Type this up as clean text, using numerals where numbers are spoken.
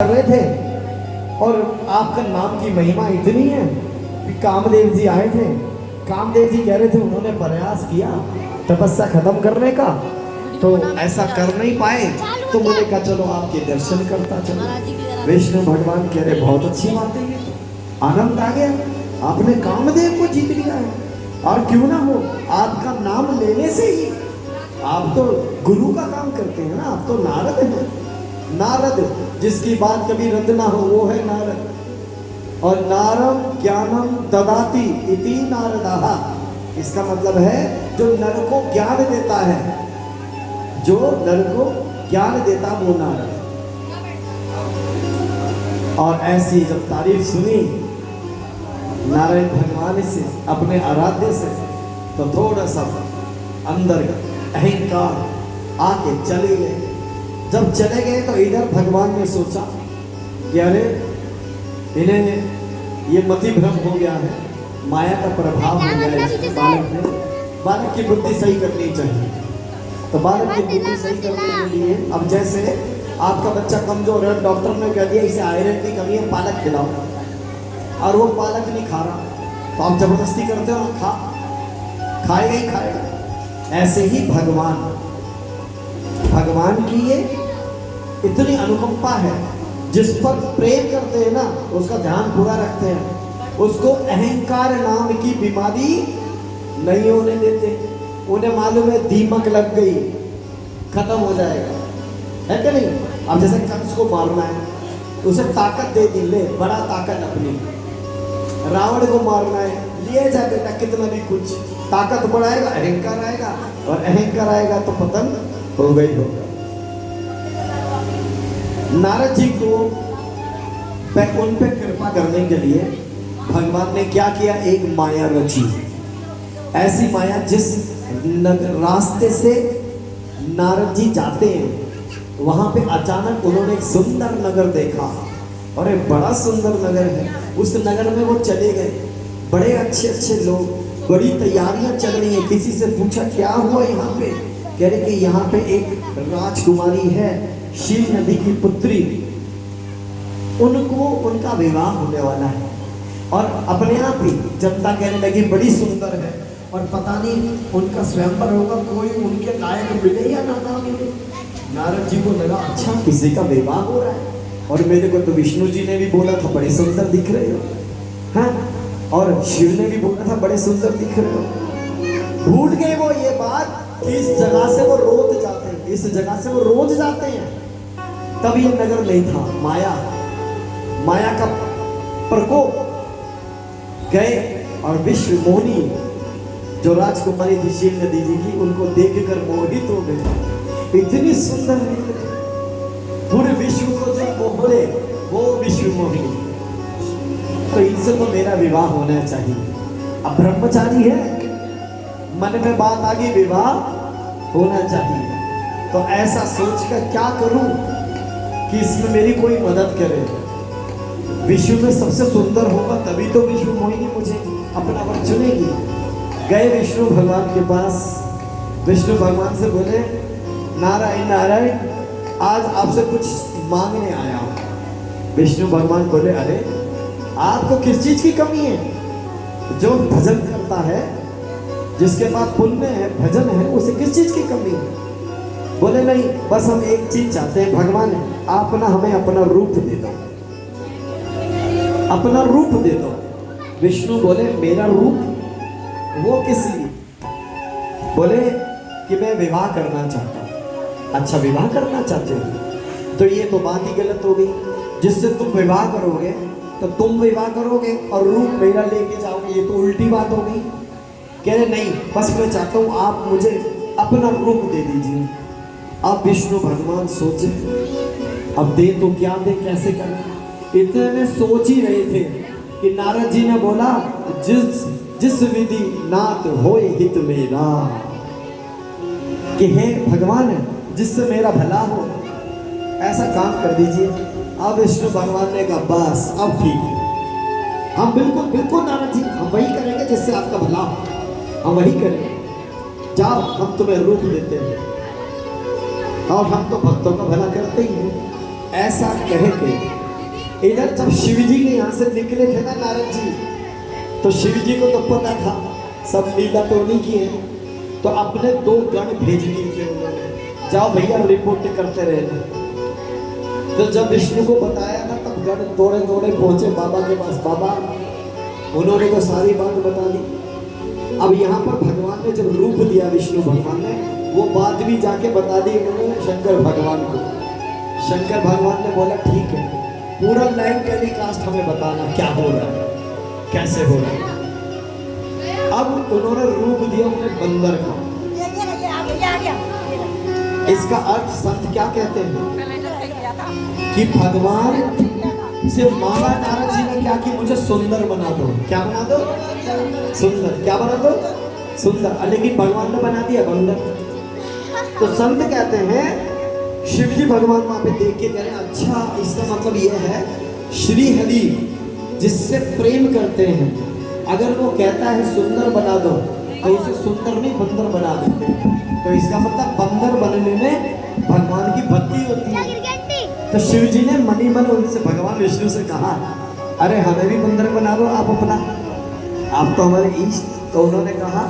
कर रहे थे और आपका नाम की महिमा इतनी है कि कामदेव जी आए थे। कामदेव जी कह रहे थे, उन्होंने प्रयास किया तपस्या खत्म करने का, तो ऐसा कर नहीं पाए, तो मैंने कहा चलो आपके दर्शन करता चलो। विष्णु भगवान कह रहे बहुत अच्छी बात है, ये तो आनंद आ गया, आपने कामदेव को जीत लिया है। और क्यों ना हो, आपका नाम लेने से ही, आप तो गुरु का काम करते हैं ना, आप तो नारद हैं। नारद जिसकी बात कभी रद्द ना हो वो है नारद। और नारम ज्ञानम ददाति इति नारदाहा, इसका मतलब है जो नर को ज्ञान देता है, जो नर को ज्ञान देता वो नारद। और ऐसी जब तारीफ सुनी नारायण भगवान से, अपने आराध्य से, तो थोड़ा सा अंदर अहंकार आके चले गए। जब चले गए तो इधर भगवान ने सोचा कि अरे इन्हें ये मति भ्रम हो गया है, माया का प्रभाव हो गया है इसमें। बालक ने, बालक की बुद्धि सही करनी चाहिए। तो बालक की बुद्धि सही करने के लिए, अब जैसे आपका बच्चा कमजोर है, डॉक्टर ने कह दिया इसे आयरन की कमी है, पालक खिलाओ, और वो पालक नहीं खा रहा, तो आप जबरदस्ती करते हो खाएगा ही खाएगा। ऐसे ही भगवान की ये इतनी अनुकंपा है, जिस पर प्रेम करते हैं ना उसका ध्यान पूरा रखते हैं, उसको अहंकार नाम की बीमारी नहीं होने देते। उन्हें मालूम है दीमक लग गई खत्म हो जाएगा, है कि नहीं। अब जैसे कंस को मारना है, उसे ताकत दे दी, ले बड़ा ताकत अपनी। रावण को मारना है, लिए जा बेटा कितना भी कुछ, ताकत बढ़ाएगा, अहंकार आएगा, और अहंकार आएगा तो पतन हो गई होगा। नारद जी को उन पे कृपा करने के लिए भगवान ने क्या किया, एक माया रची। ऐसी माया जिस रास्ते से नारद जी जाते हैं, वहां पे अचानक उन्होंने एक सुंदर नगर देखा, और एक बड़ा सुंदर नगर है। उस नगर में वो चले गए, बड़े अच्छे अच्छे लोग, बड़ी तैयारियां चल रही हैं। किसी से पूछा क्या हुआ यहाँ पे, कह रहे कि यहाँ पे एक राजकुमारी है, शील नदी की पुत्री, उनको उनका विवाह होने वाला है। और अपने आप ही जनता कहने लगी बड़ी सुंदर है, और पता नहीं उनका स्वयंवर होगा, कोई उनके लायक मिले या ना मिले। नारद जी को लगा अच्छा किसी का विवाह हो रहा है, और मेरे को तो विष्णु जी ने भी बोला था बड़े सुंदर दिख रहे हो, हाँ, और शिव ने भी बोला था बड़े सुंदर दिख रहे हो। भूल गए वो ये बात कि इस जगह से वो रोज जाते हैं, इस जगह से वो रोज जाते हैं। तब ये नगर नहीं था, माया का प्रकोप। गए और विश्व मोहिनी जो राजकुमारी थी शील नदी जी की, उनको देखकर मोहित हो गए। इतनी सुंदर है, पूरे विश्व को जो मोहरे वो विश्व मोहिनी, तो इनसे तो मेरा विवाह होना चाहिए। अब ब्रह्मचारी है, मन में बात आ गई विवाह होना चाहिए। तो ऐसा सोचकर क्या करूं कि इसमें मेरी कोई मदद करे। विश्व में सबसे सुंदर होगा तभी तो विश्व मोहिनी मुझे अपना वर चुनेगी। गए विष्णु भगवान के पास, विष्णु भगवान से बोले नारायण नारायण, आज आपसे कुछ मांगने आया हूं। विष्णु भगवान बोले अरे आपको किस चीज की कमी है, जो भजन करता है, जिसके पास पुण्य है, भजन है, उसे किस चीज की कमी है। बोले नहीं, बस हम एक चीज चाहते हैं भगवान, आप ना हमें अपना रूप दे दो, अपना रूप दे दो। विष्णु बोले मेरा रूप, वो किस लिए। बोले कि मैं विवाह करना चाहता हूं। अच्छा विवाह करना चाहते हो, तो ये तो बात ही गलत हो गई। जिससे तुम विवाह करोगे तो तुम विवाह करोगे और रूप मेरा लेके जाओगे, ये तो उल्टी बात हो गई। कह रहे नहीं, बस मैं चाहता हूं आप मुझे अपना रूप दे दीजिए। अब विष्णु भगवान सोचे अब दे तो क्या दे, कैसे करें। इतने में सोच ही रहे थे कि नारद जी ने बोला जिस विधि नाथ होए हित मेरा, कि हे भगवान जिससे मेरा भला हो ऐसा काम कर दीजिए। अब विष्णु भगवान ने कहा बस अब ठीक है, हम बिल्कुल नारद जी हम वही करेंगे जिससे आपका भला हो, हम वही करेंगे। जाओ हम तुम्हें रूप देते हैं, और हम तो भक्तों का भला करते ही हैं। ऐसा कह के इधर जब शिव जी के यहाँ से निकले थे ना नारद जी, तो शिव जी को तो पता था सब लीला तो नहीं की है, तो अपने 2 गण भेज दिए थे उन्होंने, जाओ भैया रिपोर्ट करते रहना। तो जब विष्णु को बताया ना, तब गण दौड़े दौड़े पहुंचे बाबा के पास। बाबा, उन्होंने तो सारी बात बता दी। अब यहाँ पर भगवान ने जब रूप दिया, विष्णु भगवान ने वो बात भी जाके बता दी उन्होंने शंकर भगवान को। शंकर भगवान ने बोला ठीक है, पूरा लाइव टेलीकास्ट हमें बताना क्या हो रहा है, कैसे हो रहा है। अब उन्होंने रूप दिया उन्हें बंदर का। इसका अर्थ संत क्या कहते हैं कि भगवान से मांगा नारद जी ने क्या कि मुझे सुंदर बना दो। क्या बना दो? सुंदर। क्या बना दो? सुंदर। लेकिन भगवान ने बना दिया बंदर। तो संत कहते हैं, शिव जी भगवान वहां पे देख के कह रहे हैं अच्छा, इसका मतलब यह है श्री हरि जिससे प्रेम करते हैं, अगर वो कहता है सुंदर बना दो तो उसे सुंदर नहीं बंदर बना देते। तो इसका मतलब बंदर बनने में भगवान की भक्ति होती है। तो शिव जी ने मनी मन उनसे भगवान विष्णु से कहा, अरे हमें भी बंदर बना दो आप अपना, आप तो हमारे इष्ट। तो उन्होंने कहा